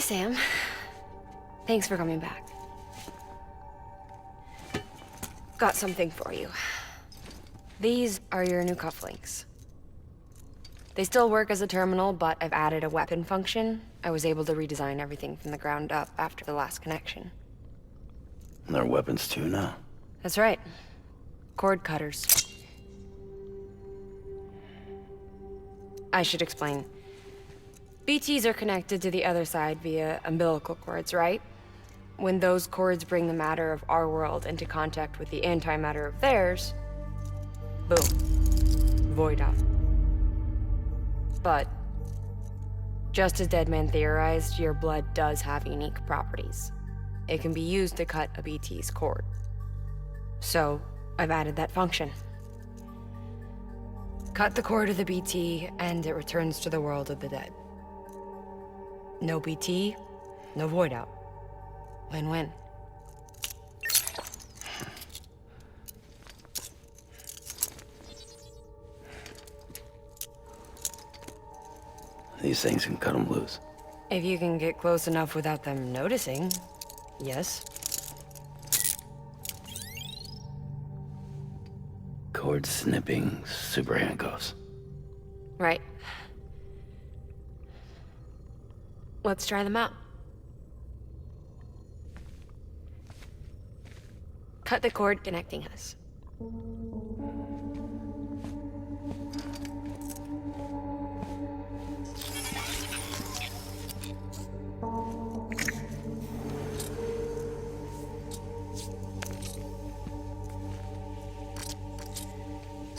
Sam. Thanks for coming back. Got something for you. These are your new cufflinks. They still work as a terminal, but I've added a weapon function. I was able to redesign everything from the ground up after the last connection. And they're weapons too now. That's right. Cord cutters. I should explain. BTs are connected to the other side via umbilical cords, right? When those cords bring the matter of our world into contact with the antimatter of theirs, boom. Void out. But, just as Deadman theorized, your blood does have unique properties. It can be used to cut a BT's cord. So, I've added that function. Cut the cord of the BT, and it returns to the world of the dead. No BT, no void out. Win-win. These things can cut them loose. If you can get close enough without them noticing, yes. Cord snipping, super handcuffs. Right. Let's try them out. Cut the cord connecting us.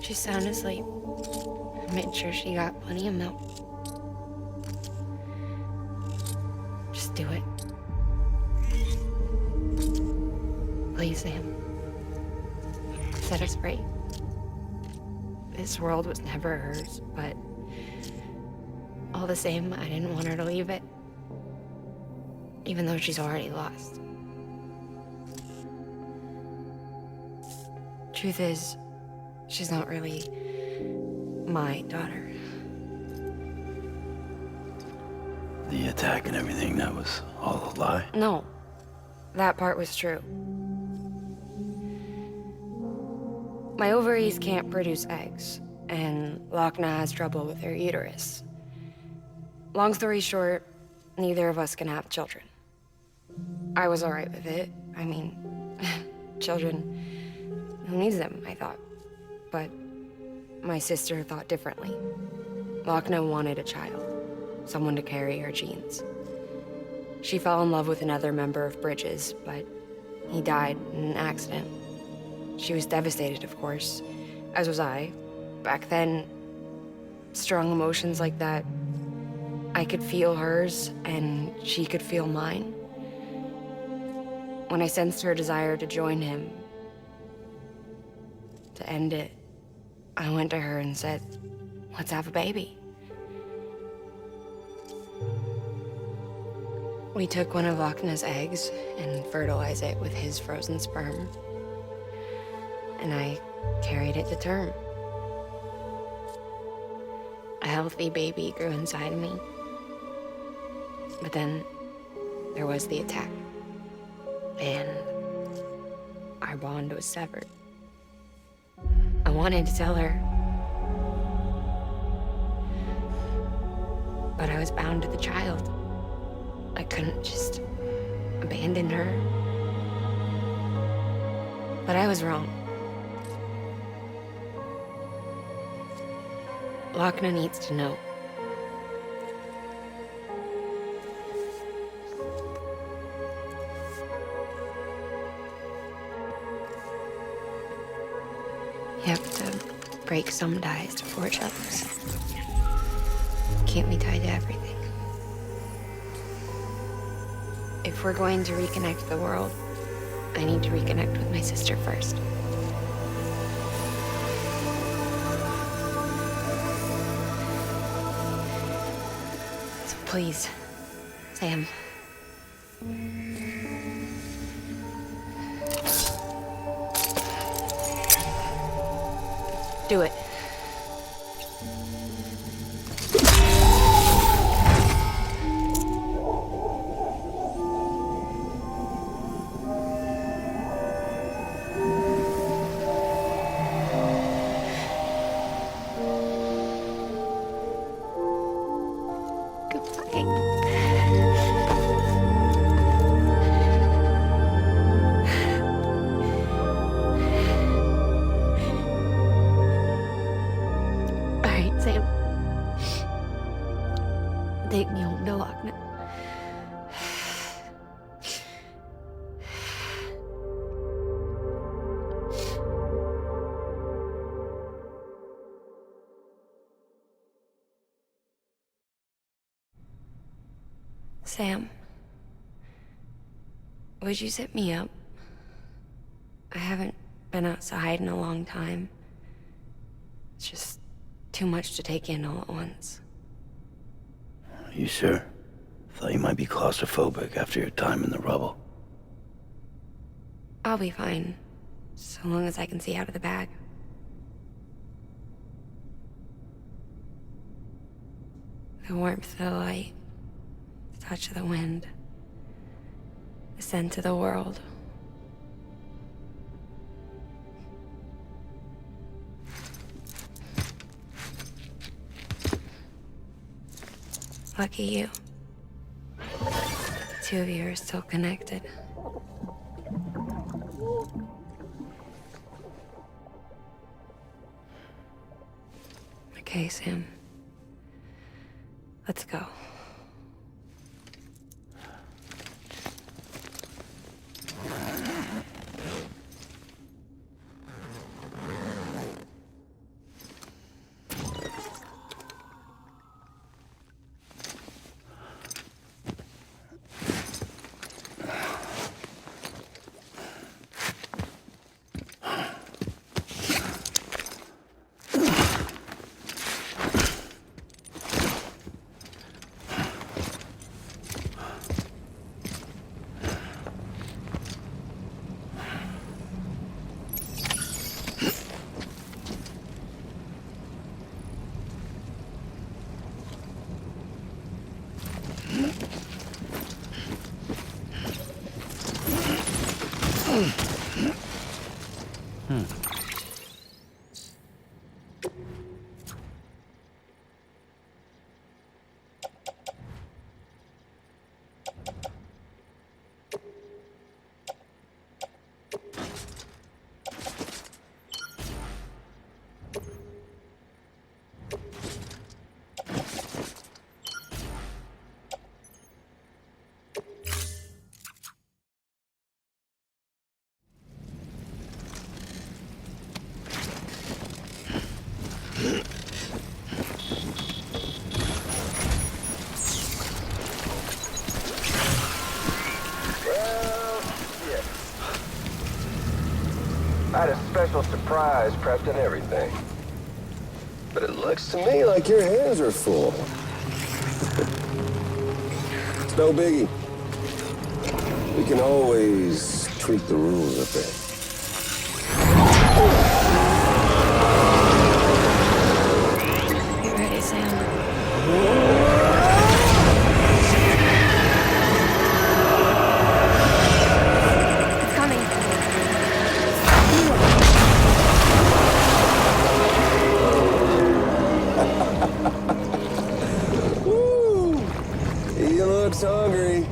She's sound asleep. I made sure she got plenty of milk. Just do it. Please, Sam. Set us free. This world was never hers, but all the same, I didn't want her to leave it. Even though she's already lost. Truth is, she's not really my daughter. The attack and everything, that was all a lie? No, that part was true. My ovaries can't produce eggs, and Lockne has trouble with her uterus. Long story short, neither of us can have children. I was alright with it. I mean, children, who needs them, I thought. But my sister thought differently. Lockne wanted a child, someone to carry her genes. She fell in love with another member of Bridges, but he died in an accident. She was devastated, of course, as was I. Back then, strong emotions like that, I could feel hers, and she could feel mine. When I sensed her desire to join him, to end it, I went to her and said, let's have a baby. We took one of Lockne's eggs and fertilized it with his frozen sperm. And I carried it to term. A healthy baby grew inside me. But then there was the attack. And our bond was severed. I wanted to tell her. But I was bound to the child. I couldn't just abandon her. But I was wrong. Lockne needs to know. You have to break some ties to forge others. Can't be tied to everything. If we're going to reconnect the world, I need to reconnect with my sister first. So please, Sam. Do it. Sam, take me home to Lockne. Sam, would you sit me up? I haven't been outside in a long time. It's just too much to take in all at once. You sure? Thought you might be claustrophobic after your time in the rubble. I'll be fine, so long as I can see out of the bag. The warmth of the light, the touch of the wind, the scent of the world. Lucky you. The two of you are still connected. Okay, Sam. Let's go. I had a special surprise prepped and everything. But it looks to me like your hands are full. It's no biggie. We can always tweak the rules a bit. You ready, Sam? Coming. Woo! He looks hungry.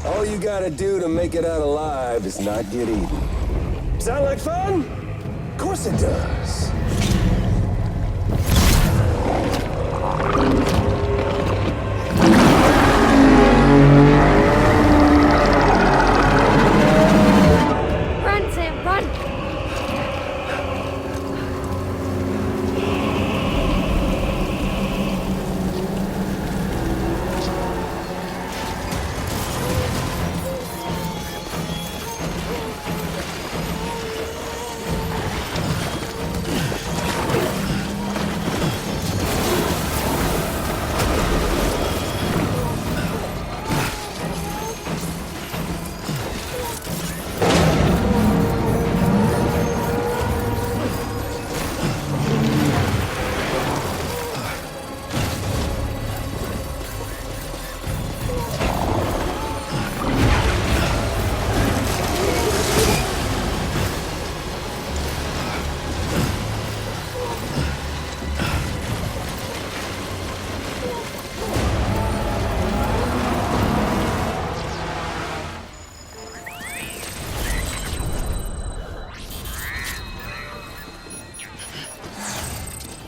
All you gotta do to make it out alive is not get eaten. Sound like fun? Of course it does. Run, Sam, run!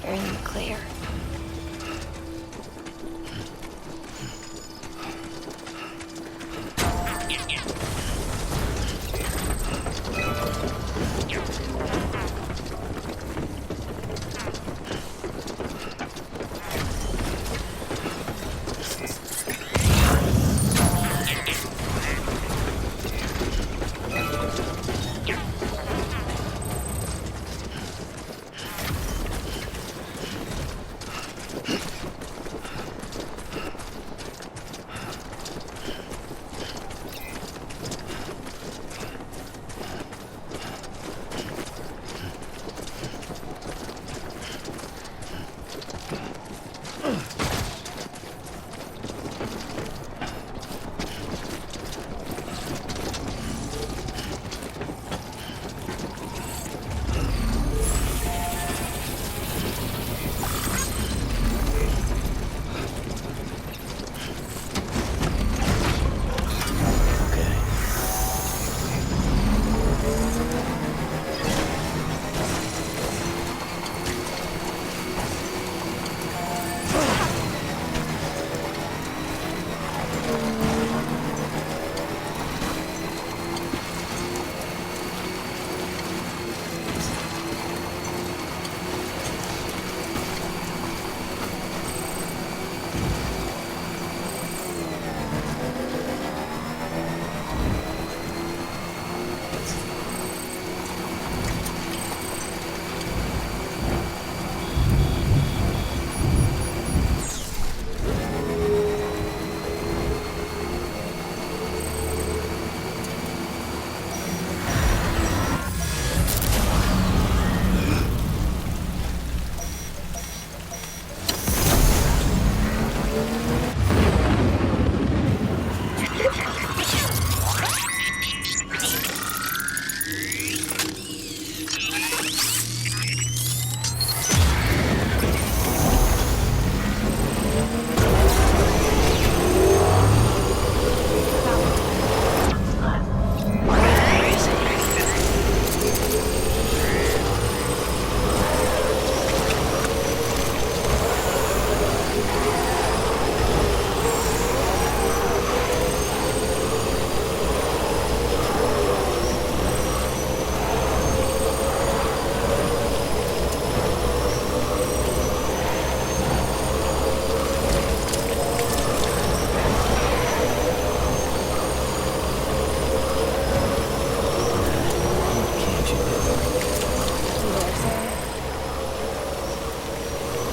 You're in the clear.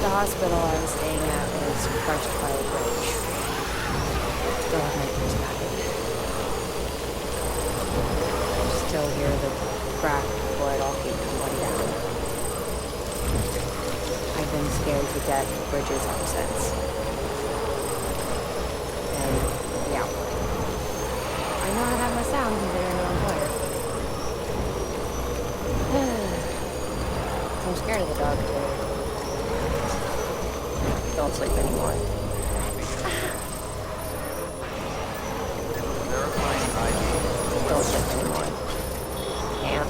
The hospital I was staying at was crushed by a bridge. Still have nightmares about it. I still hear the crack before it all came tumbling down. I've been scared to death of bridges ever since. And, yeah. I know how that must sound considering I'm employer. I'm scared of the dog, too. Don't sleep anymore. Don't sleep anymore. Can't.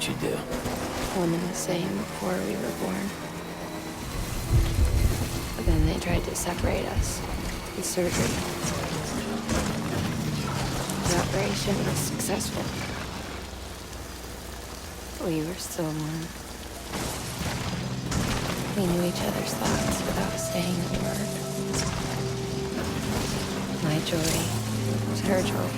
What'd you do? One and the same before we were born. But then they tried to separate us with surgery. The operation was successful. We were still one. We knew each other's thoughts without saying a word. My joy was her joy.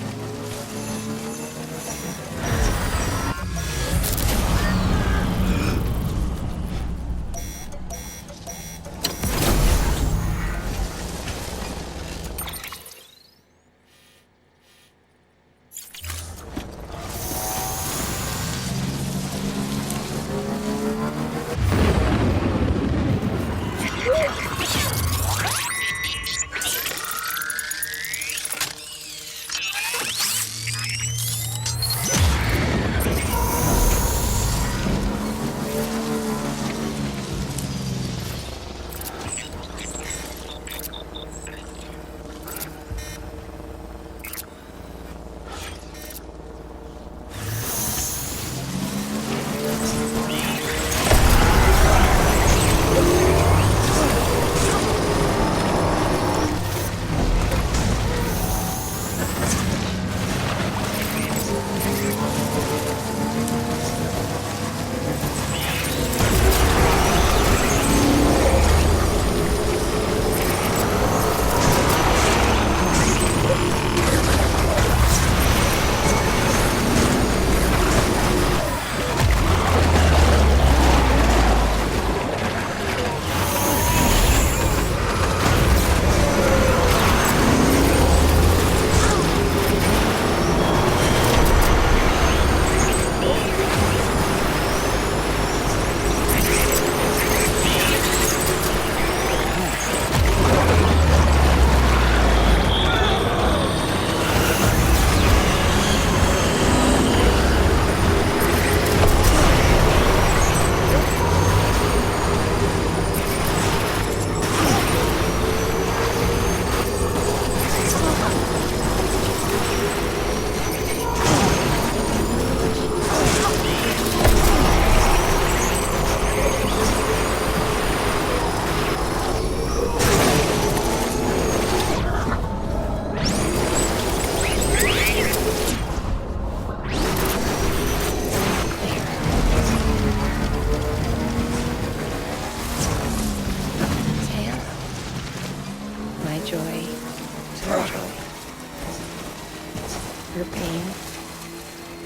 Her pain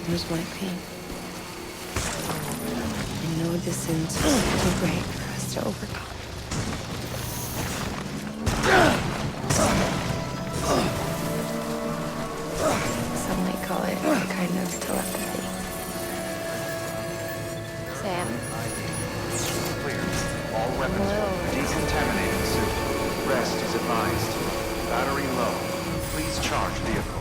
was my pain. And no distance was too great for us to overcome. Some might call it a kind of telepathy. Sam? Clear. All weapons decontaminated soon. Rest is advised. Battery low. Please charge vehicle.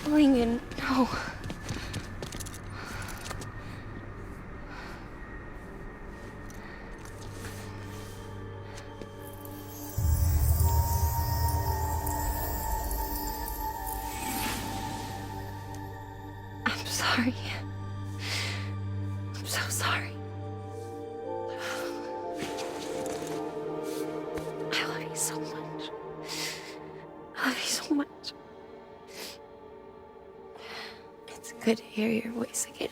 Lincoln, no. I'm sorry. I'm so sorry. I love you so much. I love you so much. It's good to hear your voice again.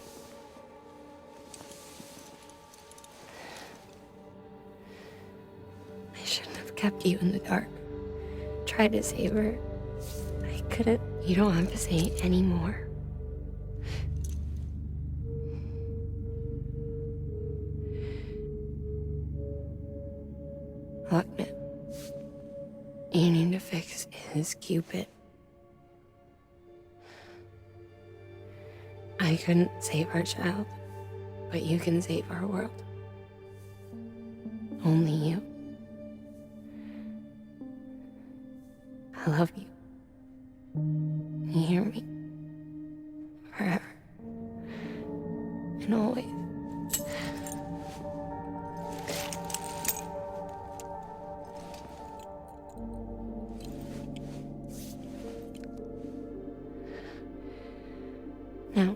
I shouldn't have kept you in the dark. Tried to save her. I couldn't. You don't have to say any more. Lockne, you need to fix his Cupid. I couldn't save our child, but you can save our world. Only you. I love you. You hear me? Forever. And always. Now,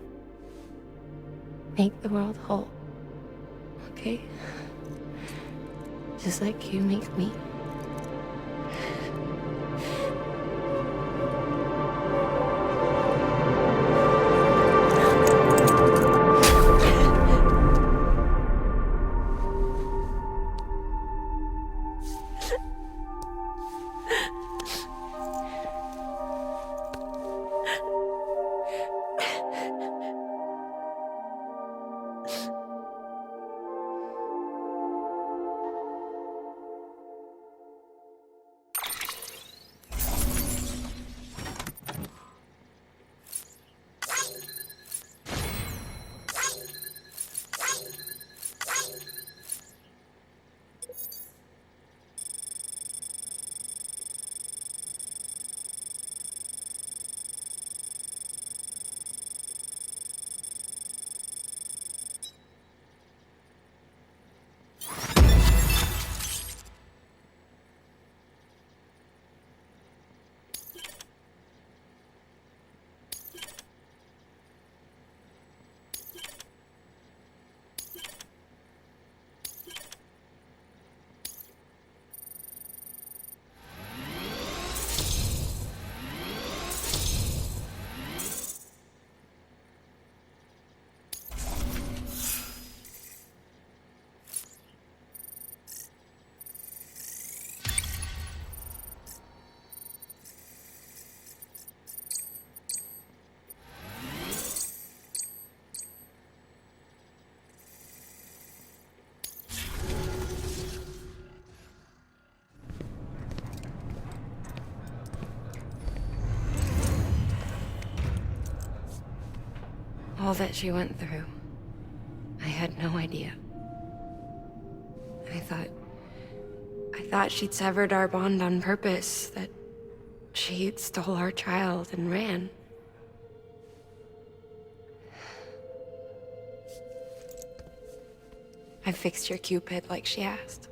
make the world whole, okay? Just like you make me. All that she went through, I had no idea. I thought she'd severed our bond on purpose, that she stole our child and ran. I fixed your Cupid like she asked.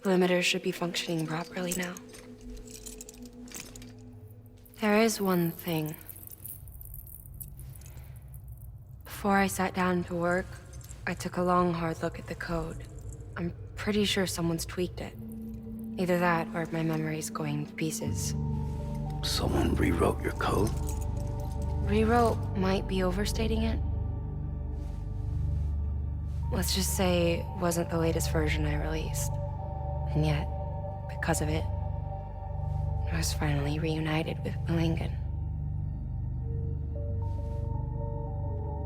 The limiter should be functioning properly now. There is one thing. Before I sat down to work, I took a long, hard look at the code. I'm pretty sure someone's tweaked it. Either that, or my memory's going to pieces. Someone rewrote your code? Rewrote might be overstating it. Let's just say it wasn't the latest version I released. And yet, because of it, I was finally reunited with Lincoln.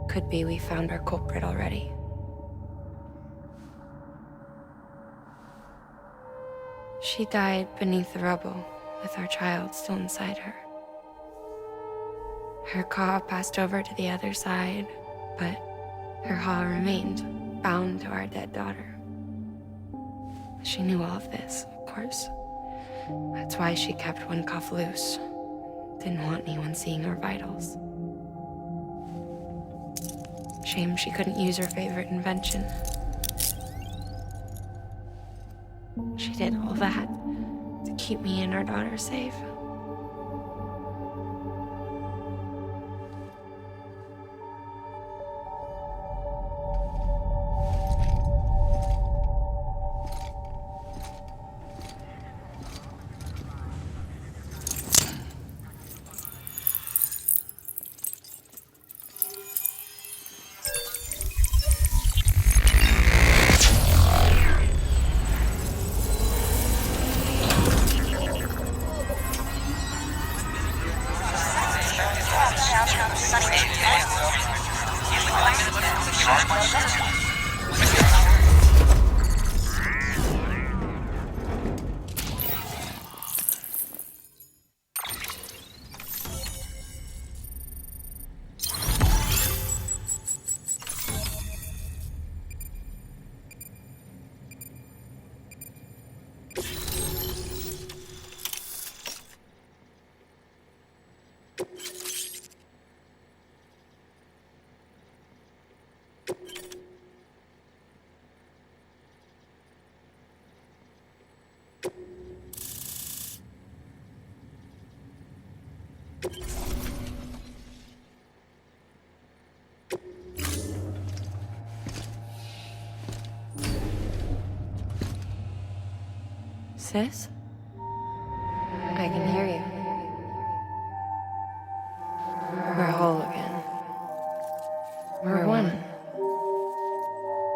Could be we found our culprit already. She died beneath the rubble, with our child still inside her. Her claw passed over to the other side, but her paw remained bound to our dead daughter. She knew all of this, of course. That's why she kept one cuff loose, Didn't want anyone seeing her vitals. Shame she couldn't use her favorite invention. She did all that to keep me and our daughter safe. Sis? I can hear you. We're whole again. We're one.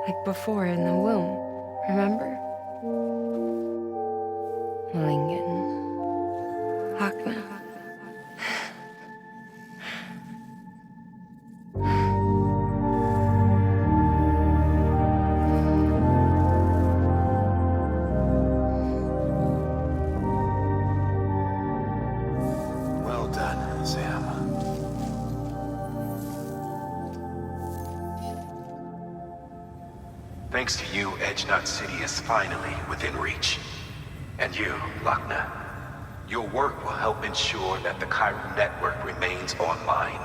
Like before in the womb, remember? Lingen. Lockne. Well done, Sam. Thanks to you, Edgenut City is finally within reach. And you, Lockne, your work will help ensure that the Chiral network remains online.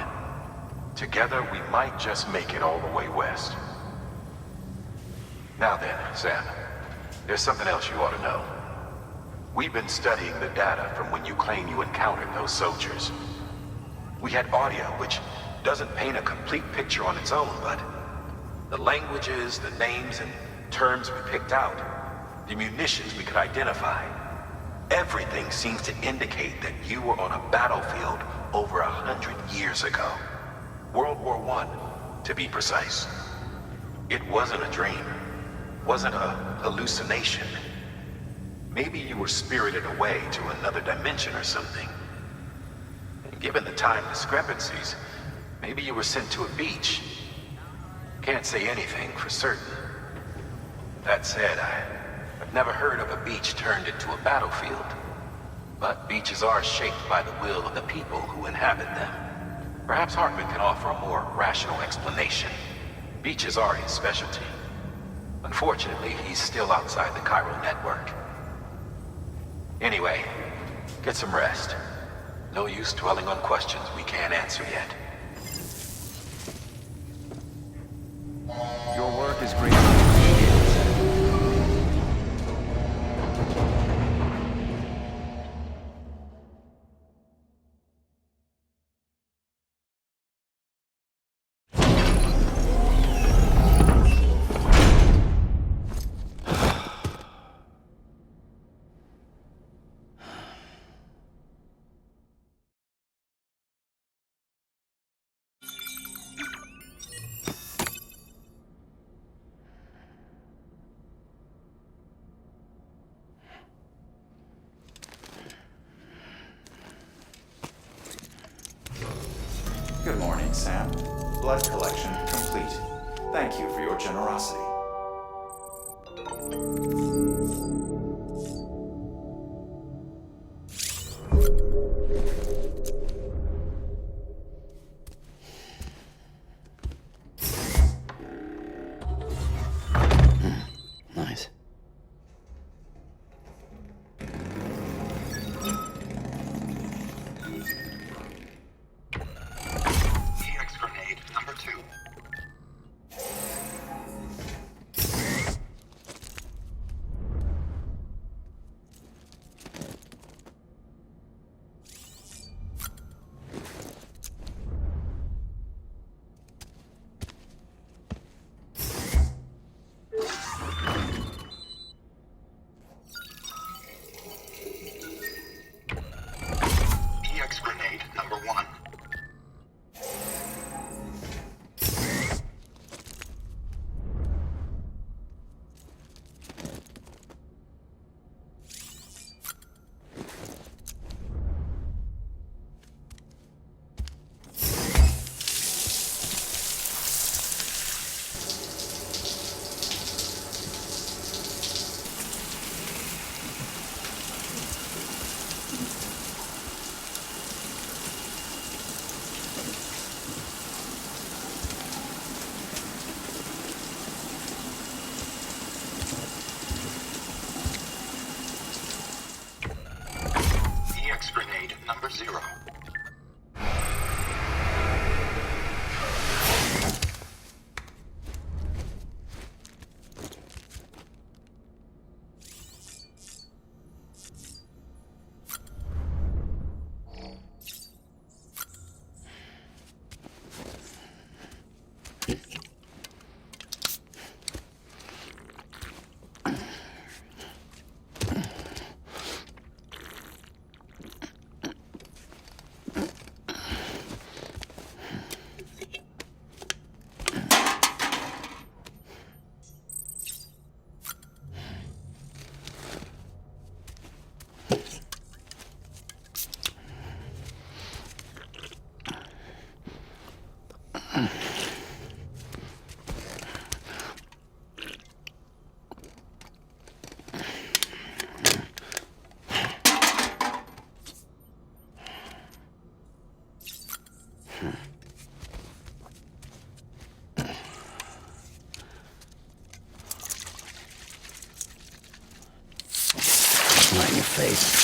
Together, we might just make it all the way west. Now then, Sam, there's something else you ought to know. We've been studying the data from when you claim you encountered those soldiers. We had audio, which doesn't paint a complete picture on its own, but the languages, the names, and terms we picked out, the munitions we could identify, everything seems to indicate that you were on a battlefield over 100 years ago. World War I, to be precise. It wasn't a dream, wasn't a hallucination. Maybe you were spirited away to another dimension or something. And given the time discrepancies, maybe you were sent to a beach. Can't say anything for certain. That said, I've never heard of a beach turned into a battlefield. But beaches are shaped by the will of the people who inhabit them. Perhaps Hartman can offer a more rational explanation. Beaches are his specialty. Unfortunately, he's still outside the Chiral network. Anyway, get some rest. No use dwelling on questions we can't answer yet. Your work is great. Good morning, Sam. Blood collection complete. Thank you for your generosity. Nice. Hex grenade number 0. Right in your face.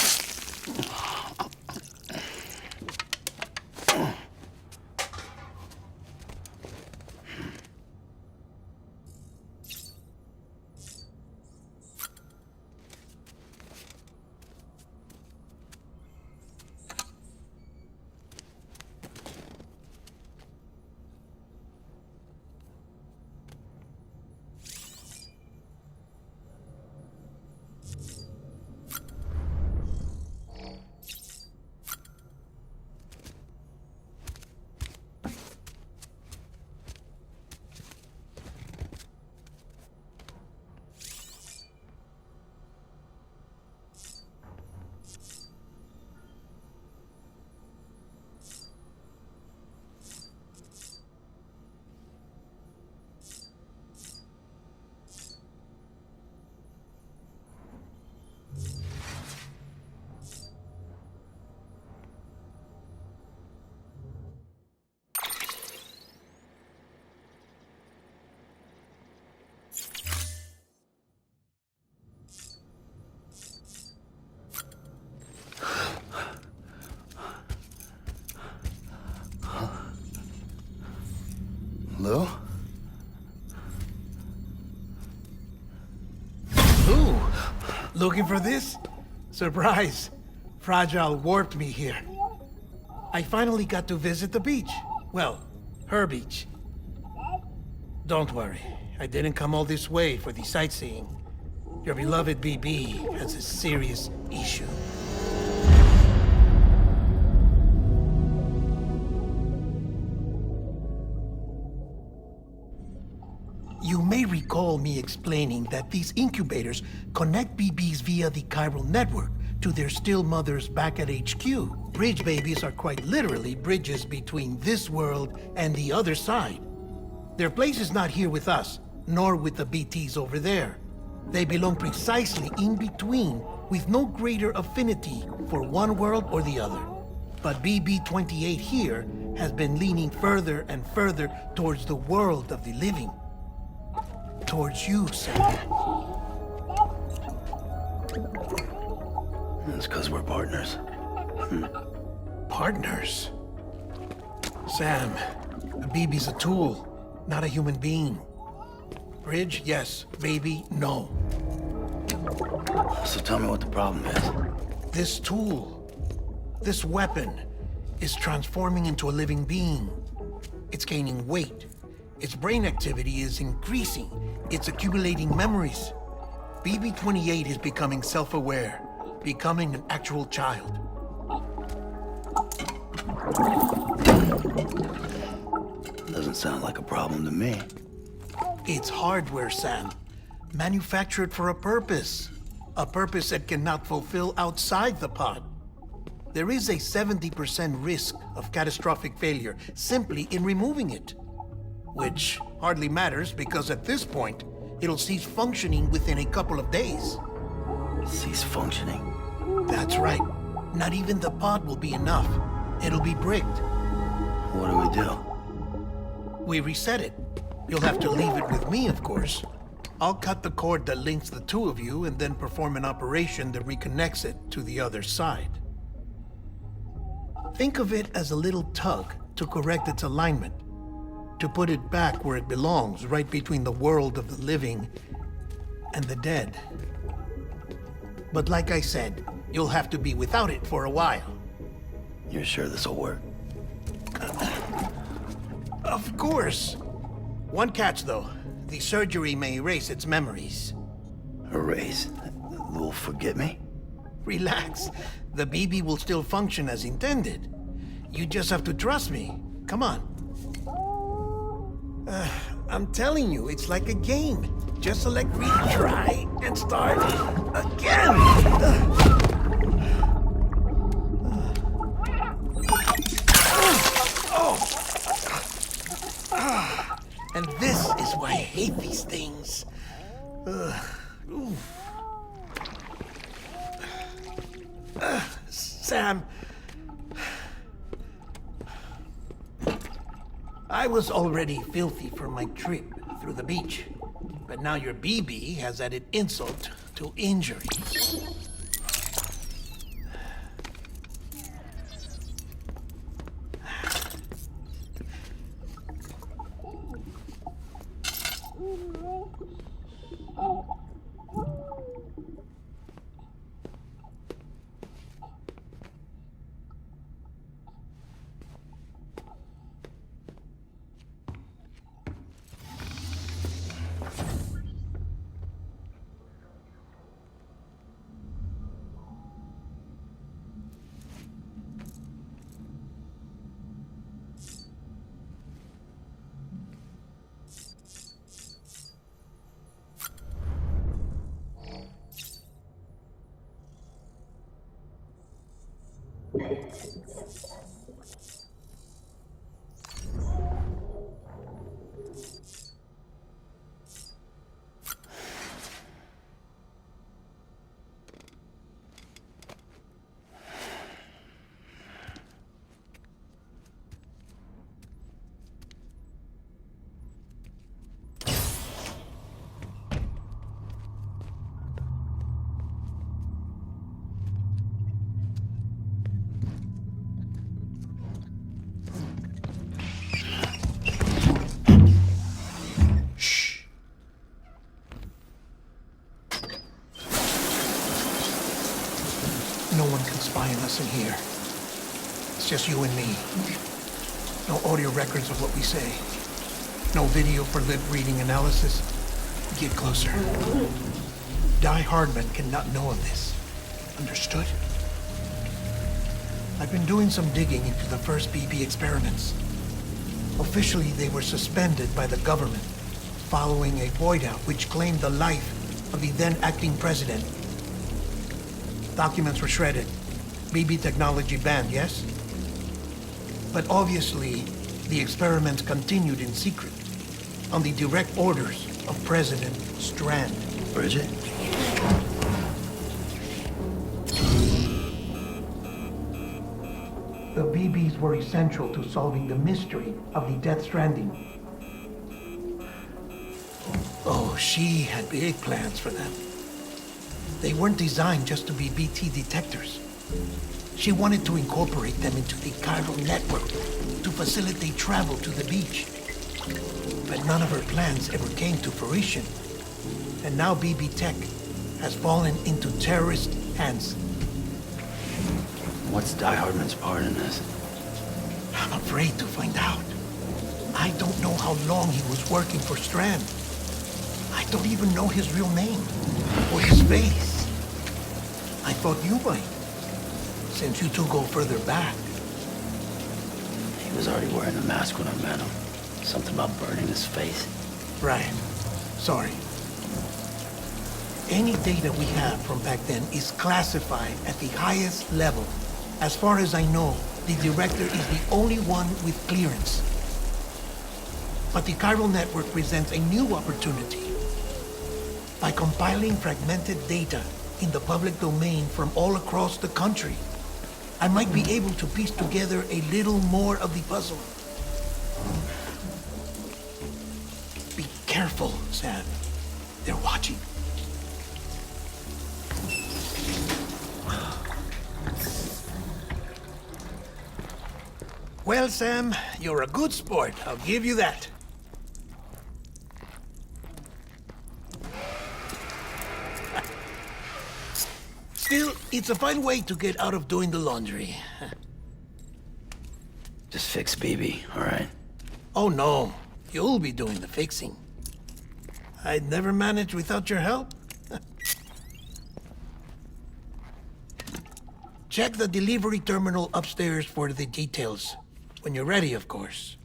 Lou? Ooh, looking for this? Surprise. Fragile warped me here. I finally got to visit the beach. Well, her beach. Don't worry, I didn't come all this way for the sightseeing. Your beloved BB has a serious issue. You may recall me explaining that these incubators connect BBs via the chiral network to their still mothers back at HQ. Bridge babies are quite literally bridges between this world and the other side. Their place is not here with us, nor with the BTs over there. They belong precisely in between, with no greater affinity for one world or the other. But BB-28 here has been leaning further and further towards the world of the living. Towards you, Sam. That's because we're partners. Partners? Sam, a BB's a tool, not a human being. Bridge, yes. Baby, no. So tell me what the problem is. This tool, this weapon, is transforming into a living being. It's gaining weight. Its brain activity is increasing. It's accumulating memories. BB-28 is becoming self-aware, becoming an actual child. Doesn't sound like a problem to me. It's hardware, Sam. Manufactured for a purpose. A purpose it cannot fulfill outside the pod. There is a 70% risk of catastrophic failure simply in removing it. Which hardly matters because at this point, it'll cease functioning within a couple of days. Cease functioning? That's right. Not even the pod will be enough. It'll be bricked. What do we do? We reset it. You'll have to leave it with me, of course. I'll cut the cord that links the two of you and then perform an operation that reconnects it to the other side. Think of it as a little tug to correct its alignment, to put it back where it belongs, right between the world of the living and the dead. But like I said, you'll have to be without it for a while. You're sure this'll work? Of course. One catch, though. The surgery may erase its memories. Erase? Will forget me? Relax. The BB will still function as intended. You just have to trust me. Come on. I'm telling you, it's like a game. Just select retry and start again. And this is why I hate these things. Sam, I was already filthy from my trip through the beach, but now your BB has added insult to injury. No one can spy on us in here. It's just you and me. No audio records of what we say. No video for lip-reading analysis. Get closer. Die Hardman cannot know of this. Understood? I've been doing some digging into the first BB experiments. Officially, they were suspended by the government following a void out which claimed the life of the then acting president. Documents were shredded. BB technology banned, yes? But obviously, the experiments continued in secret, on the direct orders of President Strand. Bridget? The BBs were essential to solving the mystery of the Death Stranding. Oh, she had big plans for them. They weren't designed just to be BT detectors. She wanted to incorporate them into the chiral network to facilitate travel to the beach. But none of her plans ever came to fruition. And now BB Tech has fallen into terrorist hands. What's Die Hardman's part in this? I'm afraid to find out. I don't know how long he was working for Strand. I don't even know his real name or his face. I thought you might, since you two go further back. He was already wearing a mask when I met him. Something about burning his face. Right. Sorry. Any data we have from back then is classified at the highest level. As far as I know, the director is the only one with clearance. But the chiral network presents a new opportunity. By compiling fragmented data in the public domain from all across the country, I might be able to piece together a little more of the puzzle. Be careful, Sam. They're watching. Well, Sam, you're a good sport. I'll give you that. Still, it's a fine way to get out of doing the laundry. Just fix BB, all right? Oh, no. You'll be doing the fixing. I'd never manage without your help. Check the delivery terminal upstairs for the details. When you're ready, of course.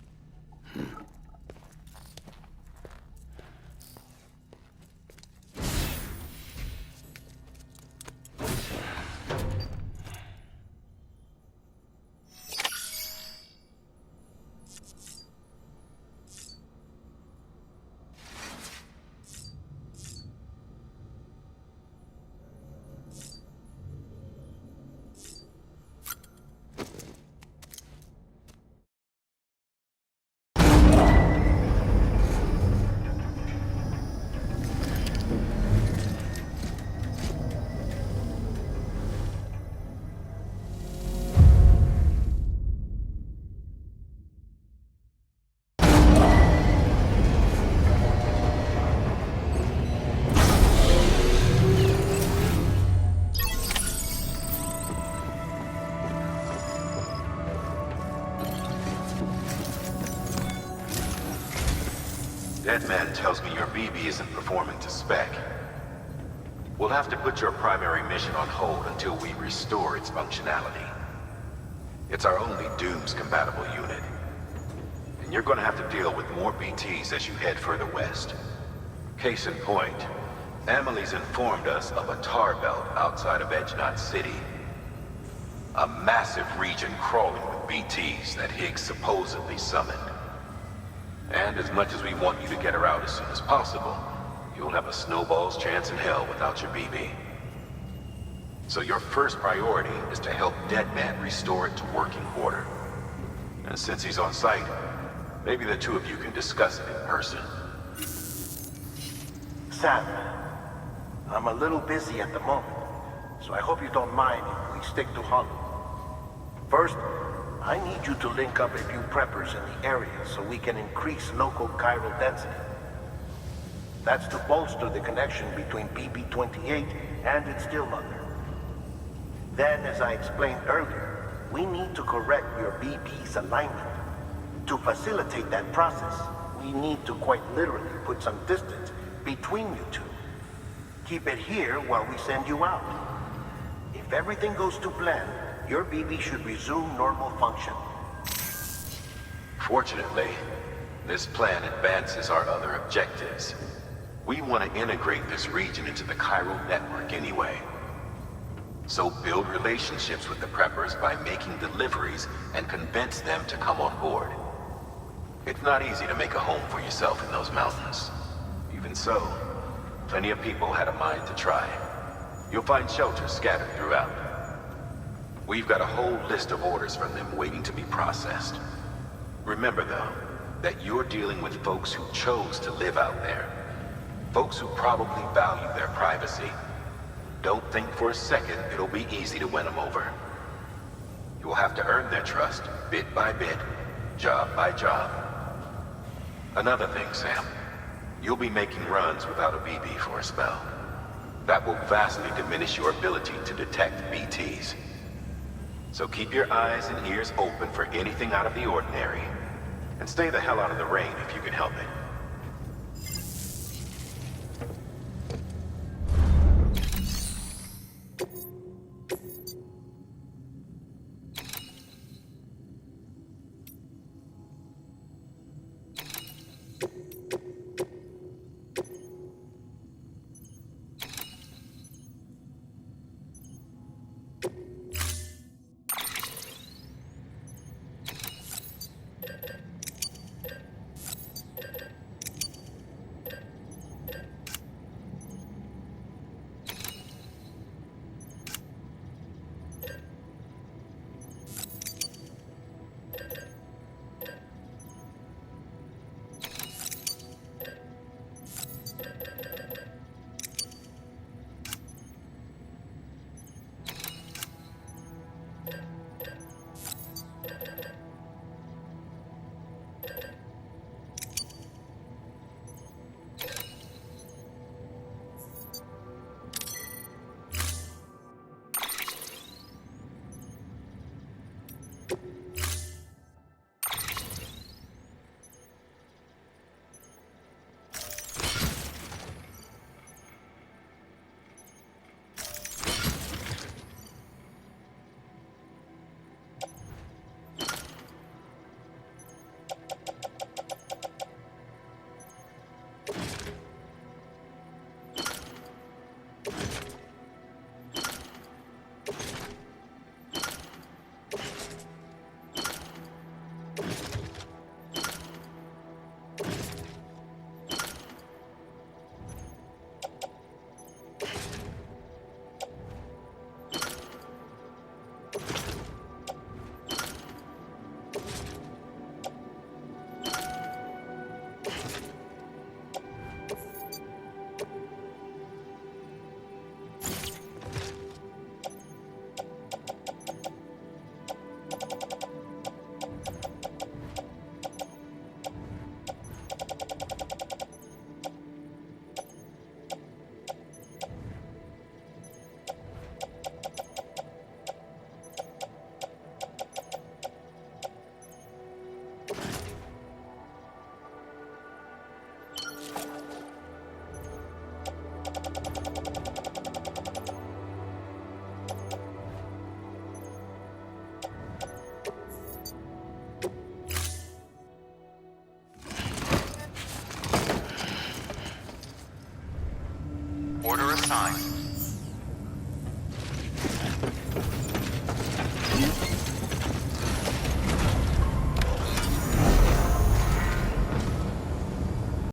Dead man tells me your BB isn't performing to spec. We'll have to put your primary mission on hold until we restore its functionality. It's our only Dooms-compatible unit. And you're gonna have to deal with more BTs as you head further west. Case in point, Emily's informed us of a tar belt outside of Edge Knot City. A massive region crawling with BTs that Higgs supposedly summoned. And as much as we want you to get her out as soon as possible, you'll have a snowball's chance in hell without your BB. So your first priority is to help Deadman restore it to working order. And since he's on site, maybe the two of you can discuss it in person. Sam, I'm a little busy at the moment, so I hope you don't mind if we stick to Hollow. First, I need you to link up a few preppers in the area so we can increase local chiral density. That's to bolster the connection between BB-28 and its still mother. Then, as I explained earlier, we need to correct your BB's alignment. To facilitate that process, we need to quite literally put some distance between you two. Keep it here while we send you out. If everything goes to plan, your BB should resume normal function. Fortunately, this plan advances our other objectives. We want to integrate this region into the chiral network anyway. So build relationships with the preppers by making deliveries and convince them to come on board. It's not easy to make a home for yourself in those mountains. Even so, plenty of people had a mind to try. You'll find shelters scattered throughout. We've got a whole list of orders from them waiting to be processed. Remember, though, that you're dealing with folks who chose to live out there. Folks who probably value their privacy. Don't think for a second it'll be easy to win them over. You will have to earn their trust, bit by bit, job by job. Another thing, Sam. You'll be making runs without a BB for a spell. That will vastly diminish your ability to detect BTs. So keep your eyes and ears open for anything out of the ordinary. And stay the hell out of the rain if you can help it. sign.